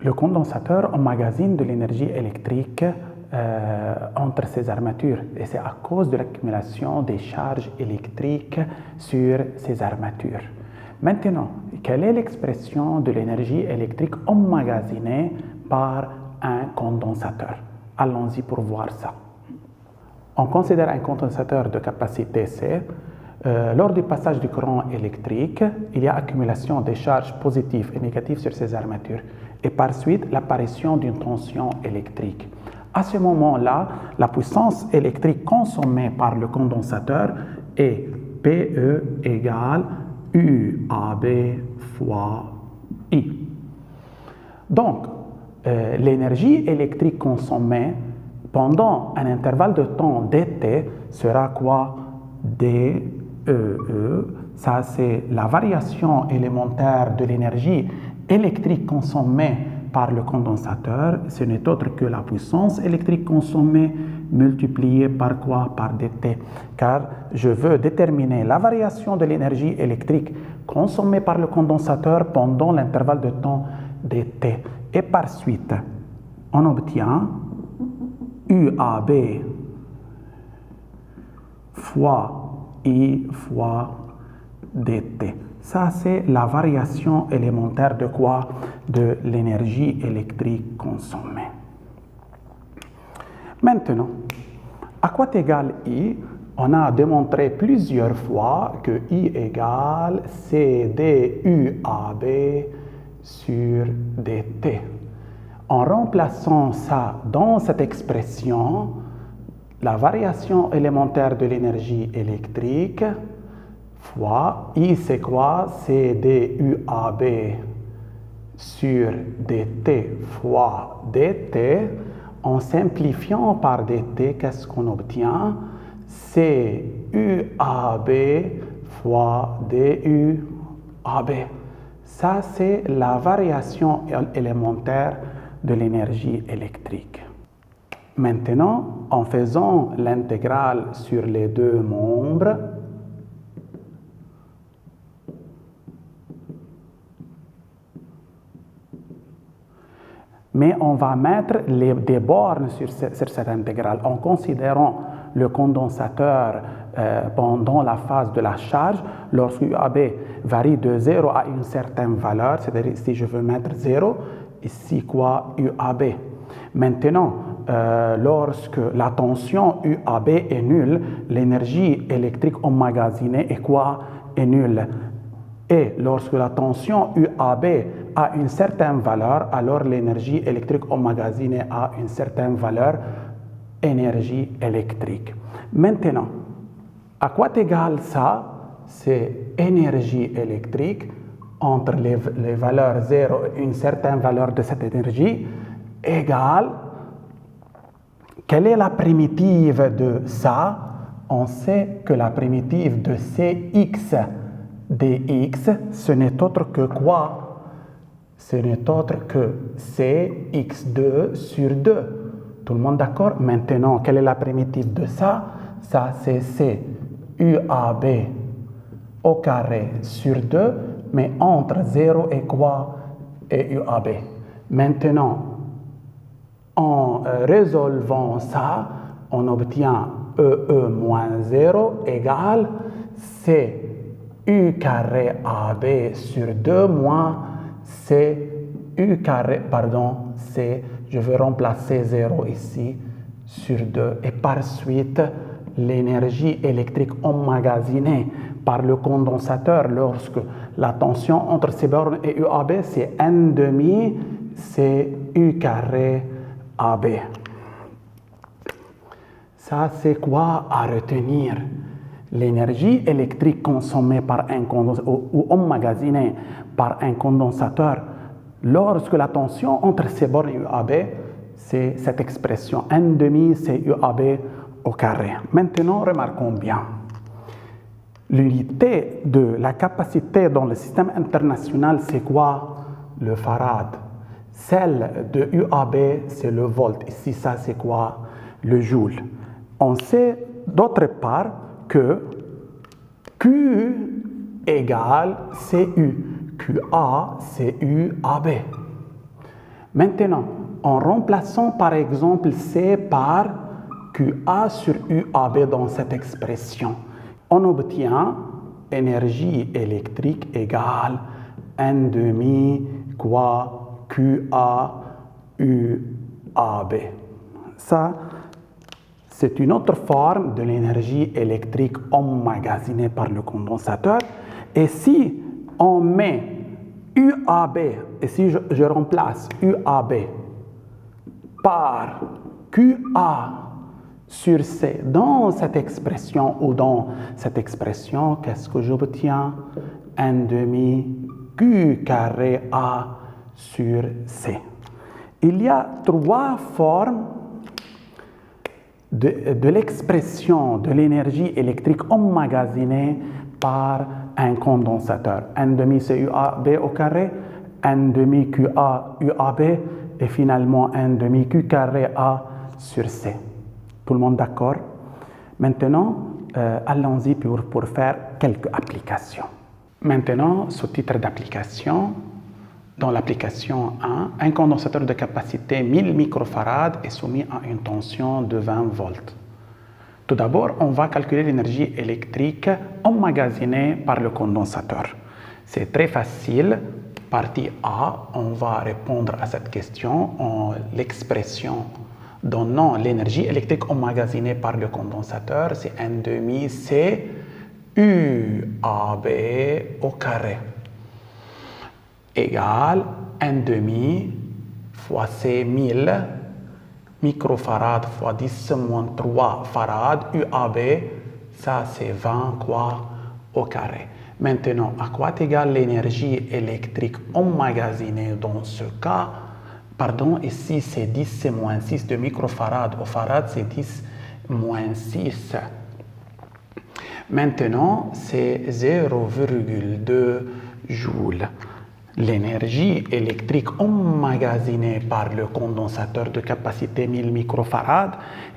Le condensateur emmagasine de l'énergie électrique entre ses armatures et c'est à cause de l'accumulation des charges électriques sur ces armatures. Maintenant, quelle est l'expression de l'énergie électrique emmagasinée par un condensateur? Allons-y pour voir ça. On considère un condensateur de capacité C. Lors du passage du courant électrique, il y a accumulation des charges positives et négatives sur ces armatures et par suite l'apparition d'une tension électrique. À ce moment-là, la puissance électrique consommée par le condensateur est PE égale UAB fois I. Donc, l'énergie électrique consommée pendant un intervalle de temps dt sera quoi? DEE, ça c'est la variation élémentaire de l'énergie électrique consommée par le condensateur, ce n'est autre que la puissance électrique consommée multipliée par quoi? Par dt. Car je veux déterminer la variation de l'énergie électrique consommée par le condensateur pendant l'intervalle de temps dt. Et par suite, on obtient UAB fois I fois dt. Ça, c'est la variation élémentaire de quoi? De l'énergie électrique consommée. Maintenant, à quoi égale I? On a démontré plusieurs fois que I égale CDUAB sur dt. En remplaçant ça dans cette expression, la variation élémentaire de l'énergie électrique fois I c'est quoi? C'est DUAB sur dt fois dt. En simplifiant par dt, qu'est-ce qu'on obtient? C'est UAB fois DUAB. Ça, c'est la variation élémentaire de l'énergie électrique. Maintenant, en faisant l'intégrale sur les deux membres, mais on va mettre des bornes sur cette intégrale en considérant le condensateur pendant la phase de la charge. Lorsque UAB varie de 0 à une certaine valeur, c'est-à-dire si je veux mettre 0, ici quoi? UAB. Maintenant, lorsque la tension UAB est nulle, l'énergie électrique emmagasinée est quoi? Est nulle. Et lorsque la tension UAB a une certaine valeur, alors l'énergie électrique emmagasinée a une certaine valeur, énergie électrique. Maintenant, à quoi égale ça? C'est énergie électrique entre les valeurs 0 et une certaine valeur de cette énergie égale, quelle est la primitive de ça? On sait que la primitive de Cx dx, ce n'est autre que quoi? Ce n'est autre que Cx2 sur 2. Tout le monde d'accord? Maintenant, quelle est la primitive de ça? Ça, c'est C UAB au carré sur 2, mais entre 0 et quoi? Et UAB. Maintenant, en résolvant ça, on obtient EE moins 0 égale C U carré AB sur 2 moins C U carré, pardon, C, je vais remplacer 0 ici sur 2. Et par suite, l'énergie électrique emmagasinée par le condensateur lorsque la tension entre ces bornes et UAB, c'est N demi, c'est U carré AB. Ça, c'est quoi à retenir? L'énergie électrique consommée par un condensateur ou emmagasinée par un condensateur lorsque la tension entre ces bornes et UAB, c'est cette expression N demi, c'est UAB au carré. Maintenant, remarquons bien. L'unité de la capacité dans le système international, c'est quoi? Le farad. Celle de UAB, c'est le volt. Ici, ça, c'est quoi? Le joule. On sait d'autre part que Q égale CU. QA, CU, AB. Maintenant, en remplaçant par exemple C par QA sur UAB dans cette expression, on obtient énergie électrique égale N demi quoi QA UAB. Ça, c'est une autre forme de l'énergie électrique emmagasinée par le condensateur. Et si on met UAB, et si je remplace UAB par QA sur C dans cette expression ou dans cette expression, qu'est-ce que j'obtiens? N demi Q carré A sur C. Il y a trois formes de l'expression de l'énergie électrique emmagasinée par un condensateur. N demi CUAB au carré, N demi QA UAB et finalement N demi Q carré A sur C. Tout le monde d'accord? Maintenant, allons-y pour faire quelques applications. Maintenant, sous-titre d'application. Dans l'application 1, un condensateur de capacité 1000 microfarad est soumis à une tension de 20 volts. Tout d'abord, on va calculer l'énergie électrique emmagasinée par le condensateur. C'est très facile. Partie A, on va répondre à cette question en l'expression donnant l'énergie électrique emmagasinée par le condensateur, c'est N demi C UAB au carré égale N demi fois C 1000 microfarad fois 10 moins 3 farad UAB, ça c'est 20 quoi au carré. Maintenant, à quoi est égale l'énergie électrique emmagasinée dans ce cas? Pardon, ici c'est 10 c'est moins 6 de microfarad au farad, c'est 10 moins 6. Maintenant, c'est 0,2 joules. L'énergie électrique emmagasinée par le condensateur de capacité 1000 microfarad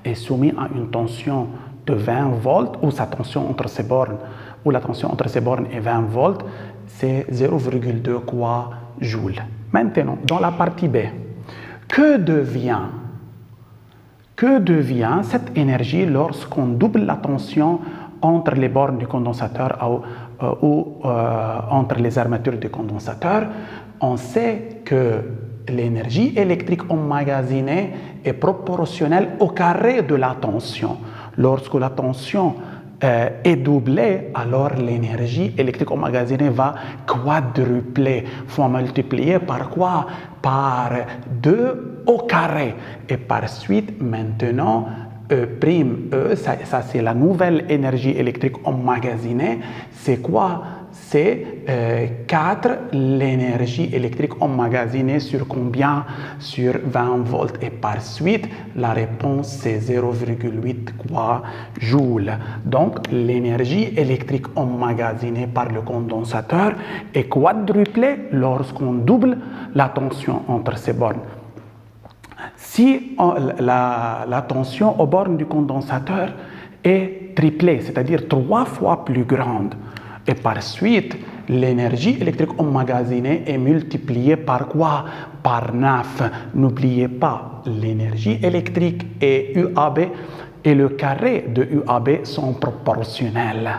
est soumise à une tension de 20 volts, où sa tension entre ces bornes, où la tension entre ces bornes est 20 volts, c'est 0,2 quoi joules. Maintenant, dans la partie B, que devient cette énergie lorsqu'on double la tension entre les bornes du condensateur ou entre les armatures du condensateur? On sait que l'énergie électrique emmagasinée est proportionnelle au carré de la tension. Lorsque la tension est doublée, alors l'énergie électrique emmagasinée va quadrupler, fois multiplier par quoi? Par 2 au carré. Et par suite, maintenant, E', ça c'est la nouvelle énergie électrique emmagasinée. C'est quoi? C'est 4 l'énergie électrique emmagasinée sur combien? Sur 20 volts. Et par suite, la réponse c'est 0,8 quoi joules. Donc, l'énergie électrique emmagasinée par le condensateur est quadruplée lorsqu'on double la tension entre ces bornes. Si la tension aux bornes du condensateur est triplée, c'est-à-dire 3 fois plus grande, et par suite, l'énergie électrique emmagasinée est multipliée par quoi? Par 9. N'oubliez pas, l'énergie électrique et UAB et le carré de UAB sont proportionnels.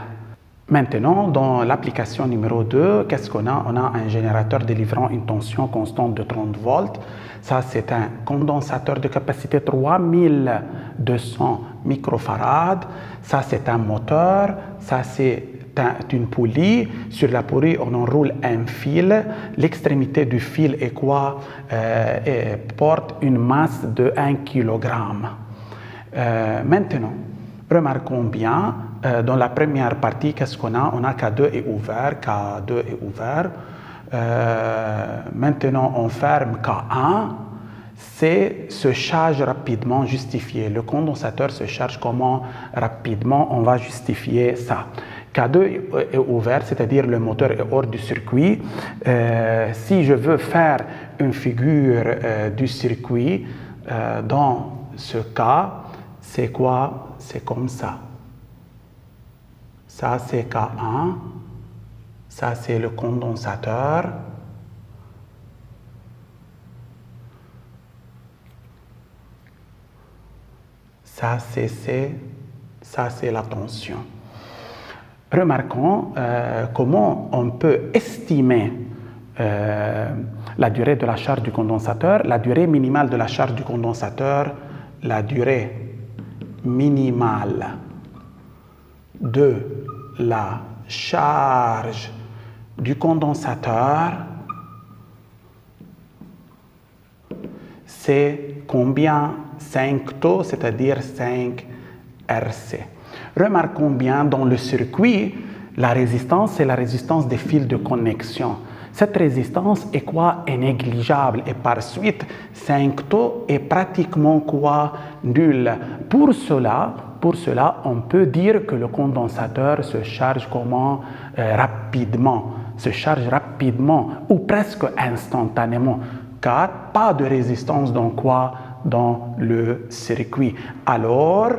Maintenant, dans l'application numéro 2, qu'est-ce qu'on a? On a un générateur délivrant une tension constante de 30 volts. Ça, c'est un condensateur de capacité 3200 microfarad. Ça, c'est un moteur. Ça, c'est une poulie. Sur la poulie, on enroule un fil. L'extrémité du fil est quoi? Porte une masse de 1 kg. Maintenant, remarquons bien, dans la première partie, qu'est-ce qu'on a? On a K2 est ouvert, K2 est ouvert. Maintenant, on ferme K1. C'est se charge rapidement justifié. Le condensateur se charge comment rapidement? On va justifier ça. K2 est ouvert, c'est-à-dire le moteur est hors du circuit. Si je veux faire une figure du circuit, dans ce cas, c'est quoi? C'est comme ça. Ça, c'est K1. Ça, c'est le condensateur. Ça, c'est la tension. Remarquons comment on peut estimer la durée de la charge du condensateur, la durée minimale de la charge du condensateur, la durée minimale de la charge du condensateur, c'est combien 5 taux, c'est-à-dire 5 RC. Remarquons bien dans le circuit, la résistance, c'est la résistance des fils de connexion. Cette résistance est quoi? Est négligeable et par suite, 5 taux est pratiquement quoi? Nul. Pour cela, on peut dire que le condensateur se charge comment? Rapidement. Se charge rapidement ou presque instantanément, car pas de résistance dans quoi? Dans le circuit. Alors,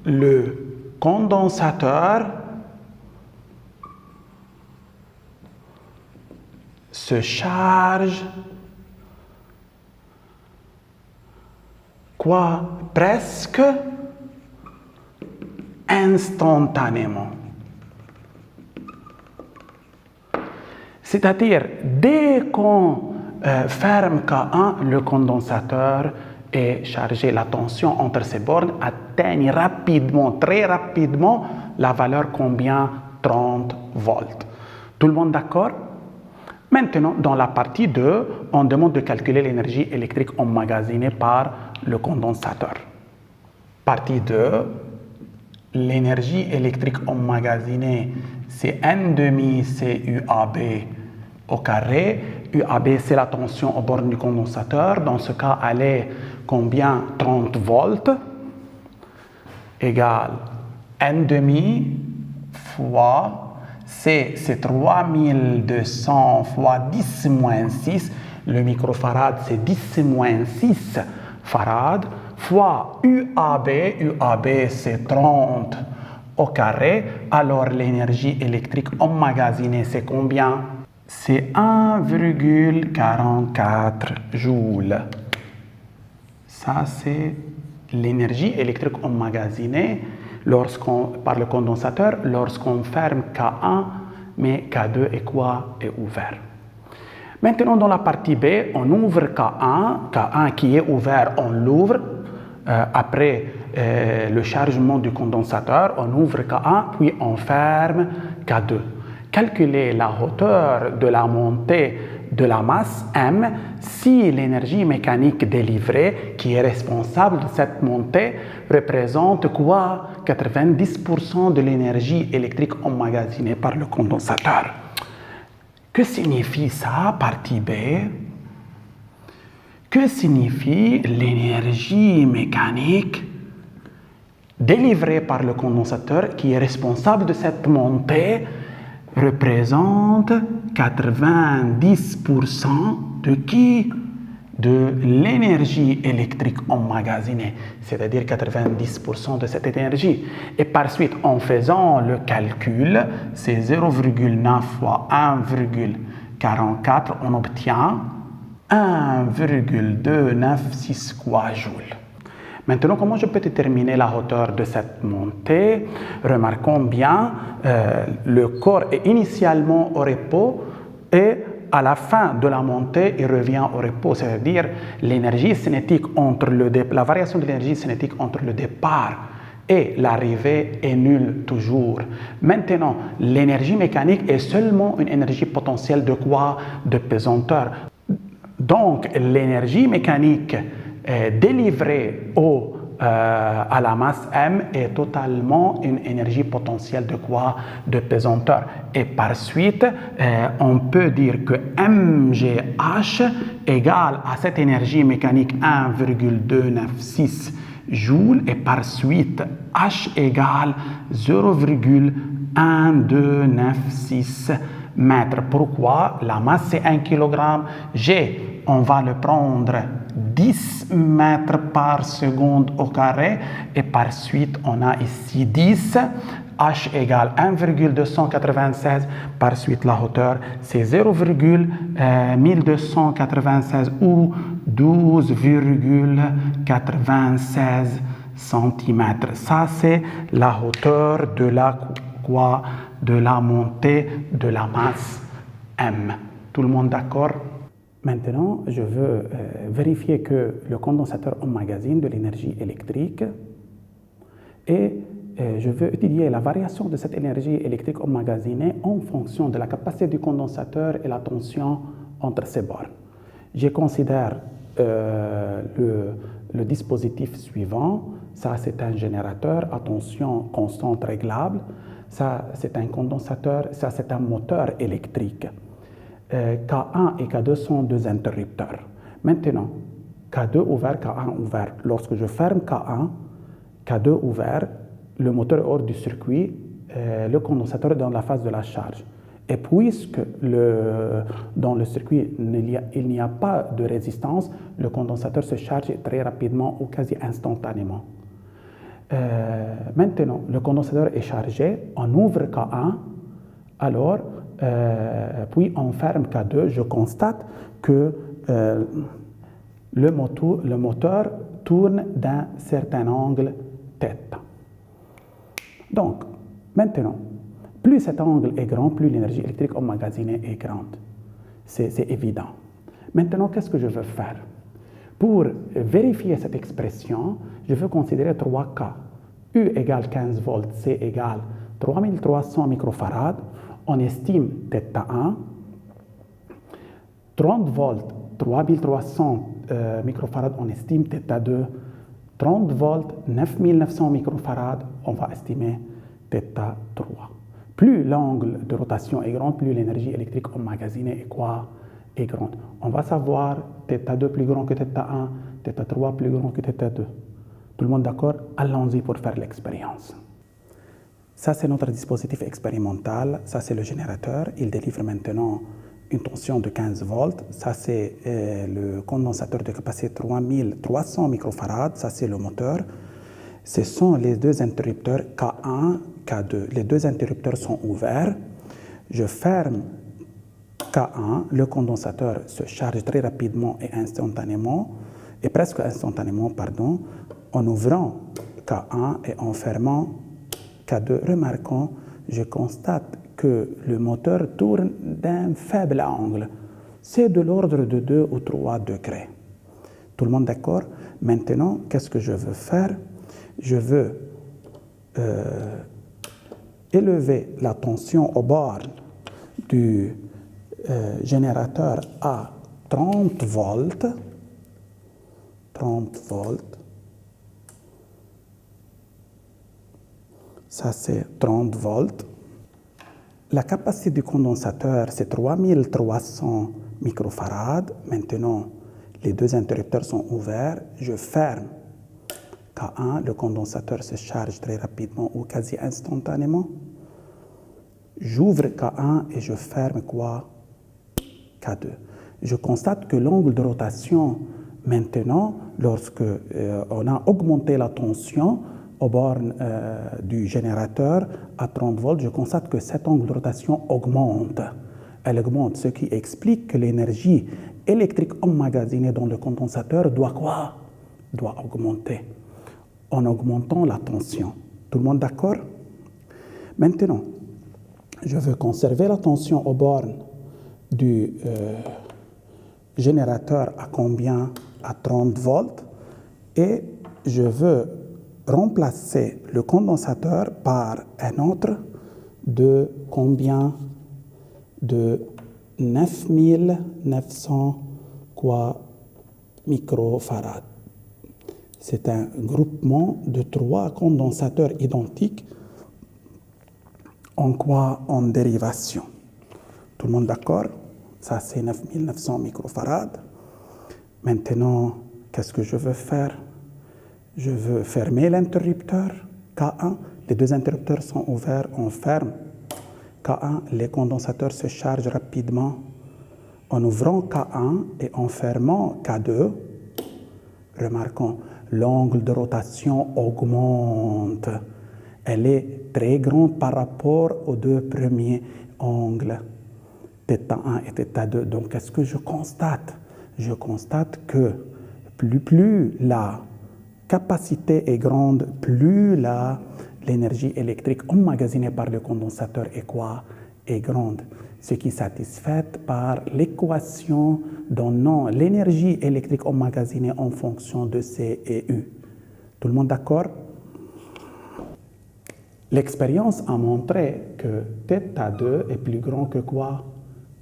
le condensateur se charge quoi? Presque instantanément. C'est-à-dire, dès qu'on ferme K1, le condensateur est chargé. La tension entre ces bornes atteigne rapidement, très rapidement, la valeur combien? 30 volts. Tout le monde d'accord? Maintenant, dans la partie 2, on demande de calculer l'énergie électrique emmagasinée par le condensateur. Partie 2, l'énergie électrique emmagasinée, c'est N' CUAB au carré. UAB, c'est la tension aux bornes du condensateur. Dans ce cas, elle est combien? 30 volts égale N' fois C, c'est 3200 fois 10 moins 6. Le microfarad, c'est 10 moins 6 farad fois UAB. UAB, c'est 30 au carré. Alors, l'énergie électrique emmagasinée, c'est combien? C'est 1,44 joules. Ça, c'est l'énergie électrique emmagasinée par le condensateur lorsqu'on ferme K1, mais K2 est quoi? Est ouvert. Maintenant, dans la partie B, on ouvre K1 qui est ouvert, on l'ouvre. Après le chargement du condensateur, on ouvre K1, puis on ferme K2. Calculer la hauteur de la montée de la masse M si l'énergie mécanique délivrée qui est responsable de cette montée représente quoi? 90% de l'énergie électrique emmagasinée par le condensateur. Que signifie ça, partie B? Que signifie l'énergie mécanique délivrée par le condensateur qui est responsable de cette montée représente 90% de qui? De l'énergie électrique emmagasinée, c'est-à-dire 90% de cette énergie. Et par suite, en faisant le calcul, c'est 0,9 fois 1,44, on obtient 1,296 joules. Maintenant, comment je peux déterminer la hauteur de cette montée? Remarquons bien, le corps est initialement au repos et à la fin de la montée, il revient au repos, c'est-à-dire l'énergie cinétique la variation de l'énergie cinétique entre le départ et l'arrivée est nulle toujours. Maintenant, l'énergie mécanique est seulement une énergie potentielle de quoi? De pesanteur. Donc, l'énergie mécanique délivrée à la masse M est totalement une énergie potentielle de quoi? De pesanteur. Et par suite, on peut dire que mgh égale à cette énergie mécanique 1,296 joules et par suite H égale 0,1296 mètres. Pourquoi? La masse c'est 1 kg. G, on va le prendre 10 mètres par seconde au carré et par suite on a ici 10. H égale 1,296, par suite la hauteur c'est 0,1296 ou 12,96 cm. Ça, c'est la hauteur de la montée de la masse M. Tout le monde d'accord? Maintenant, je veux vérifier que le condensateur emmagasine de l'énergie électrique et je veux étudier la variation de cette énergie électrique emmagasinée en fonction de la capacité du condensateur et la tension entre ses bornes. Je considère le dispositif suivant. Ça, c'est un générateur à tension constante réglable. Ça, c'est un condensateur. Ça, c'est un moteur électrique. K1 et K2 sont deux interrupteurs. Maintenant, K2 ouvert, K1 ouvert. Lorsque je ferme K1, K2 ouvert, le moteur est hors du circuit, le condensateur est dans la phase de la charge. Et puisque dans le circuit, il n'y a pas de résistance, le condensateur se charge très rapidement ou quasi instantanément. Maintenant, le condensateur est chargé, on ouvre K1, alors, puis on ferme K2, je constate que le moteur tourne d'un certain angle θ. Donc, maintenant, plus cet angle est grand, plus l'énergie électrique emmagasinée est grande. C'est évident. Maintenant, qu'est-ce que je veux faire? Pour vérifier cette expression, je veux considérer 3 cas. U égale 15 volts, C égale 3300 microfarads. On estime θ1. 30 volts, 3300 microfarads, on estime θ2. 30 volts, 9900 microfarads, on va estimer θ3. Plus l'angle de rotation est grand, plus l'énergie électrique emmagasinée est grande. On va savoir θ2 plus grand que θ1, θ3 plus grand que θ2. Tout le monde d'accord? Allons-y pour faire l'expérience. Ça, c'est notre dispositif expérimental. Ça, c'est le générateur. Il délivre maintenant une tension de 15 volts. Ça, c'est le condensateur de capacité 3300 microfarads. Ça, c'est le moteur. Ce sont les deux interrupteurs K1, K2. Les deux interrupteurs sont ouverts. Je ferme K1. Le condensateur se charge très rapidement et instantanément, et presque instantanément, pardon, en ouvrant K1 et en fermant K2. Remarquons, je constate que le moteur tourne d'un faible angle. C'est de l'ordre de 2 ou 3 degrés. Tout le monde d'accord? Maintenant, qu'est-ce que je veux faire? Je veux élever la tension aux bornes du générateur à 30 volts. 30 volts. Ça, c'est 30 volts. La capacité du condensateur, c'est 3300 microfarads. Maintenant, les deux interrupteurs sont ouverts. Je ferme K1. Le condensateur se charge très rapidement ou quasi instantanément. J'ouvre K1 et je ferme K2. Je constate que l'angle de rotation, maintenant, lorsque on a augmenté la tension aux bornes du générateur à 30 volts, je constate que cet angle de rotation augmente. Elle augmente, ce qui explique que l'énergie électrique emmagasinée dans le condensateur doit augmenter en augmentant la tension. Tout le monde d'accord? Maintenant, je veux conserver la tension aux bornes du générateur à combien? À 30 volts. Et je veux remplacer le condensateur par un autre de combien? De 9900 microfarads. C'est un groupement de 3 condensateurs identiques en dérivation. Tout le monde d'accord? Ça, c'est 9900 microfarads. Maintenant, qu'est-ce que je veux faire? Je veux fermer l'interrupteur K1. Les deux interrupteurs sont ouverts, on ferme K1. Les condensateurs se chargent rapidement. En ouvrant K1 et en fermant K2, remarquons, l'angle de rotation augmente. Elle est très grande par rapport aux deux premiers angles, θ1 et θ2. Donc, qu'est-ce que je constate? je constate que plus la capacité est grande, plus l'énergie électrique emmagasinée par le condensateur est grande, ce qui est satisfait par l'équation donnant l'énergie électrique emmagasinée en fonction de C et U. Tout le monde d'accord? L'expérience a montré que θ2 est plus grand que quoi?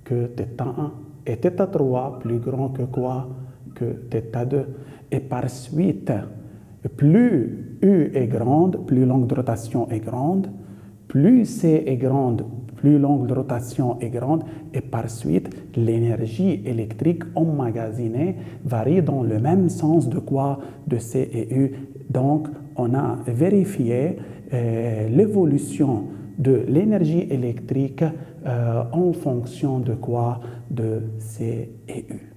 Que θ1. Et θ3 plus grand que quoi? Que θ2. Et par suite, plus U est grande, plus l'angle de rotation est grande, plus C est grande, plus l'angle de rotation est grande, et par suite, l'énergie électrique emmagasinée varie dans le même sens de quoi? De C et U. Donc, on a vérifié l'évolution de l'énergie électrique en fonction de quoi? De C et U.